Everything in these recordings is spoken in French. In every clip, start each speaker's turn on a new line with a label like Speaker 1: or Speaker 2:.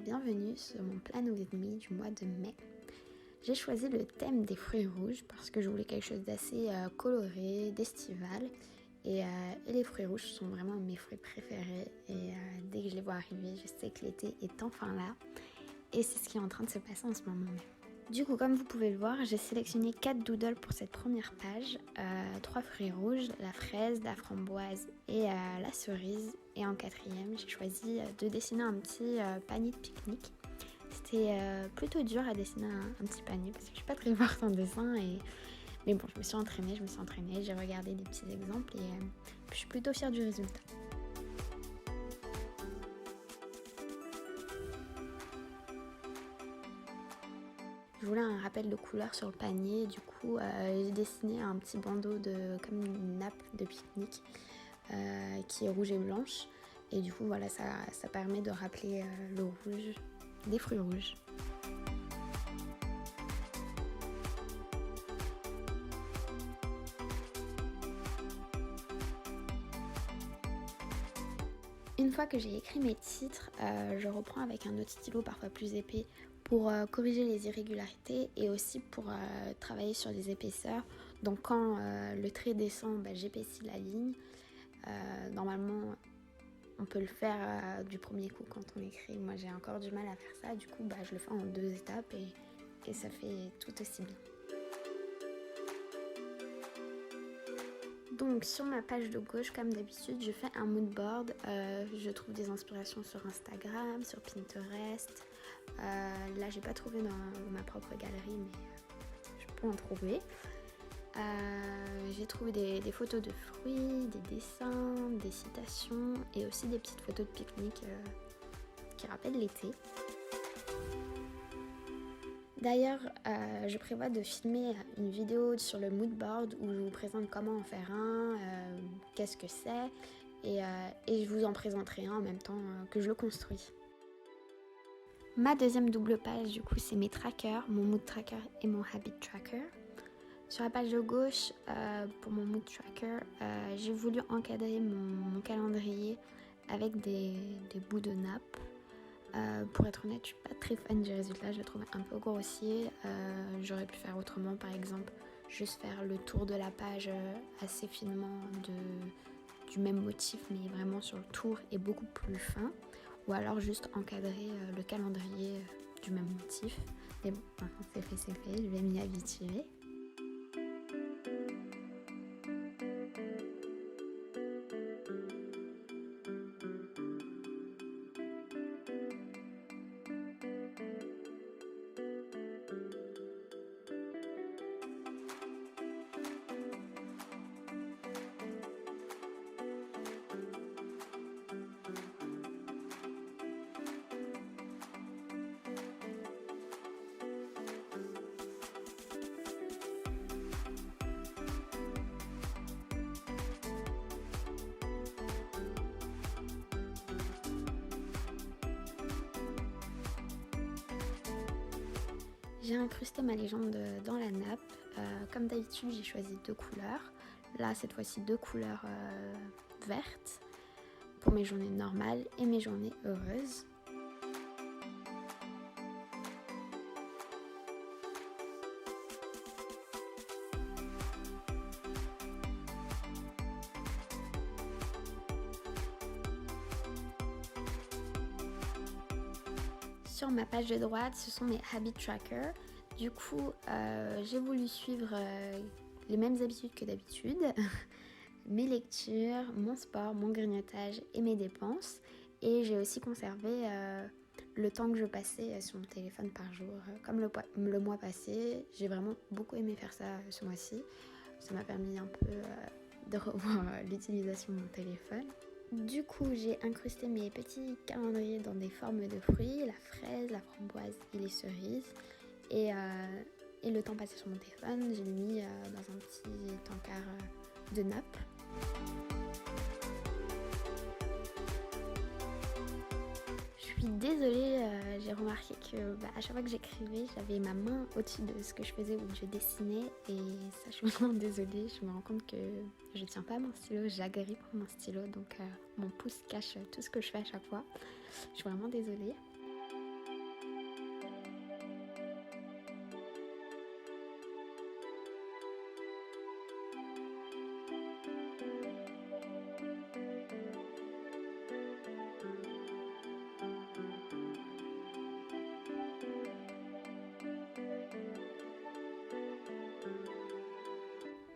Speaker 1: bienvenue sur mon plan with me du mois de mai. J'ai choisi le thème des fruits rouges parce que je voulais quelque chose d'assez coloré, d'estival. Et les fruits rouges sont vraiment mes fruits préférés. Et dès que je les vois arriver, je sais que l'été est enfin là. Et c'est ce qui est en train de se passer en ce moment même. Du coup, comme vous pouvez le voir, j'ai sélectionné 4 doodles pour cette première page. 3 fruits rouges, la fraise, la framboise et la cerise. Et en quatrième, j'ai choisi de dessiner un petit panier de pique-nique. C'était plutôt dur à dessiner un petit panier parce que je suis pas très forte en dessin. Mais bon, je me suis entraînée, j'ai regardé des petits exemples et je suis plutôt fière du résultat. Je voulais un rappel de couleur sur le panier, du coup j'ai dessiné un petit bandeau comme une nappe de pique-nique qui est rouge et blanche. Et du coup voilà, ça permet de rappeler le rouge des fruits rouges. Une fois que j'ai écrit mes titres, je reprends avec un autre stylo parfois plus épais pour corriger les irrégularités et aussi pour travailler sur les épaisseurs. Donc quand le trait descend, j'épaissis la ligne. Normalement, on peut le faire du premier coup quand on écrit. Moi, j'ai encore du mal à faire ça. Du coup, je le fais en 2 étapes et ça fait tout aussi bien. Donc sur ma page de gauche, comme d'habitude, je fais un mood board. Je trouve des inspirations sur Instagram, sur Pinterest. Là, j'ai pas trouvé dans ma propre galerie, mais je peux en trouver. J'ai trouvé des photos de fruits, des dessins, des citations et aussi des petites photos de pique-nique qui rappellent l'été. D'ailleurs, je prévois de filmer une vidéo sur le mood board où je vous présente comment en faire un, qu'est-ce que c'est, et je vous en présenterai un en même temps que je le construis. Ma deuxième double page, du coup, c'est mes trackers, mon mood tracker et mon habit tracker. Sur la page de gauche, pour mon mood tracker, j'ai voulu encadrer mon calendrier avec des bouts de nappe. Pour être honnête, je suis pas très fan du résultat, je le trouve un peu grossier. J'aurais pu faire autrement, par exemple, juste faire le tour de la page assez finement du même motif, mais vraiment sur le tour et beaucoup plus fin. Ou alors juste encadrer le calendrier du même motif. Mais bon, maintenant c'est fait, je vais m'y habituer. J'ai incrusté ma légende dans la nappe. Comme d'habitude, j'ai choisi 2 couleurs. Là, cette fois-ci, 2 couleurs vertes pour mes journées normales et mes journées heureuses. Sur ma page de droite, ce sont mes habit trackers. Du coup, j'ai voulu suivre les mêmes habitudes que d'habitude. Mes lectures, mon sport, mon grignotage et mes dépenses. Et j'ai aussi conservé le temps que je passais sur mon téléphone par jour. Comme le mois passé, j'ai vraiment beaucoup aimé faire ça ce mois-ci. Ça m'a permis un peu de revoir l'utilisation de mon téléphone. Du coup, j'ai incrusté mes petits calendriers dans des formes de fruits, la fraise, la framboise et les cerises. Et le temps passé sur mon téléphone, j'ai mis dans un petit encart de nappe. Je suis désolée, j'ai remarqué que à chaque fois que j'écrivais, j'avais ma main au-dessus de ce que je faisais ou que je dessinais. Et ça, je suis vraiment désolée. Je me rends compte que je tiens pas mon stylo, j'agrippe mon stylo. Donc mon pouce cache tout ce que je fais à chaque fois. Je suis vraiment désolée.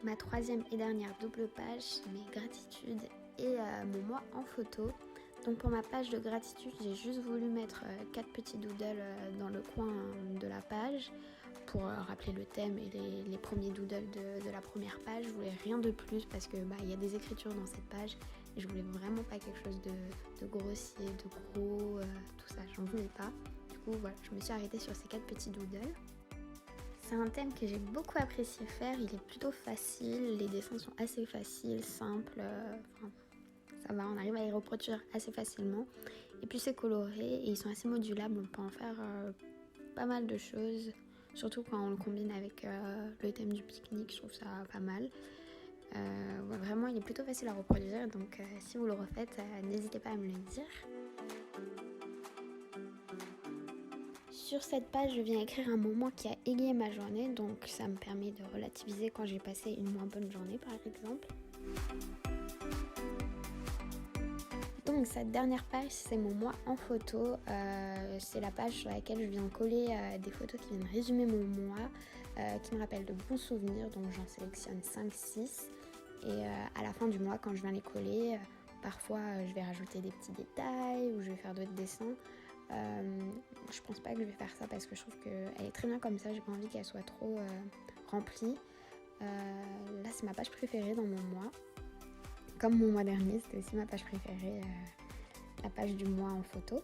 Speaker 1: Ma troisième et dernière double page, c'est mes gratitudes et mon moi en photo. Donc pour ma page de gratitude, j'ai juste voulu mettre 4 petits doodles dans le coin de la page pour rappeler le thème et les premiers doodles de la première page. Je voulais rien de plus parce que y a des écritures dans cette page et je voulais vraiment pas quelque chose de grossier, de gros, tout ça, j'en voulais pas. Du coup voilà, je me suis arrêtée sur ces 4 petits doodles. C'est un thème que j'ai beaucoup apprécié faire, il est plutôt facile, les dessins sont assez faciles, simples, ça va, on arrive à les reproduire assez facilement. Et puis c'est coloré et ils sont assez modulables, on peut en faire pas mal de choses, surtout quand on le combine avec le thème du pique-nique, je trouve ça pas mal. Vraiment, il est plutôt facile à reproduire, donc si vous le refaites, n'hésitez pas à me le dire. Sur cette page, je viens écrire un moment qui a égayé ma journée, donc ça me permet de relativiser quand j'ai passé une moins bonne journée, par exemple. Donc cette dernière page, c'est mon moi en photo. C'est la page sur laquelle je viens coller des photos qui viennent résumer mon moi, qui me rappellent de bons souvenirs, donc j'en sélectionne 5-6. Et à la fin du mois, quand je viens les coller, parfois je vais rajouter des petits détails ou je vais faire d'autres dessins. Je pense pas que je vais faire ça parce que je trouve qu'elle est très bien comme ça, j'ai pas envie qu'elle soit trop remplie. Là c'est ma page préférée dans mon mois. Comme mon mois dernier, c'était aussi ma page préférée, la page du mois en photo.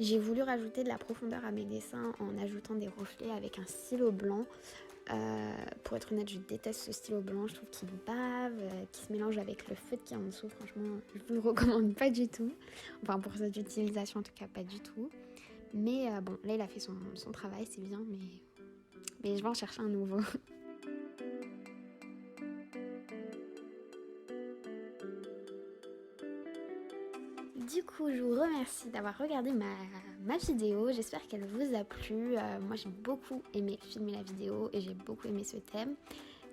Speaker 1: J'ai voulu rajouter de la profondeur à mes dessins en ajoutant des reflets avec un stylo blanc. Pour être honnête, je déteste ce stylo blanc, je trouve qu'il bave, qu'il se mélange avec le feutre qui est en dessous. Franchement, je vous le recommande pas du tout. Enfin, pour cette utilisation, en tout cas, pas du tout. Mais bon, là, il a fait son travail, c'est bien, mais je vais en chercher un nouveau. Du coup, je vous remercie d'avoir regardé ma vidéo. J'espère qu'elle vous a plu. Moi, j'ai beaucoup aimé filmer la vidéo et j'ai beaucoup aimé ce thème.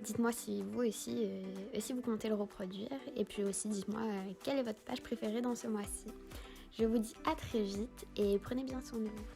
Speaker 1: Dites-moi si vous aussi, si vous comptez le reproduire. Et puis aussi, dites-moi quelle est votre page préférée dans ce mois-ci. Je vous dis à très vite et prenez bien soin de vous.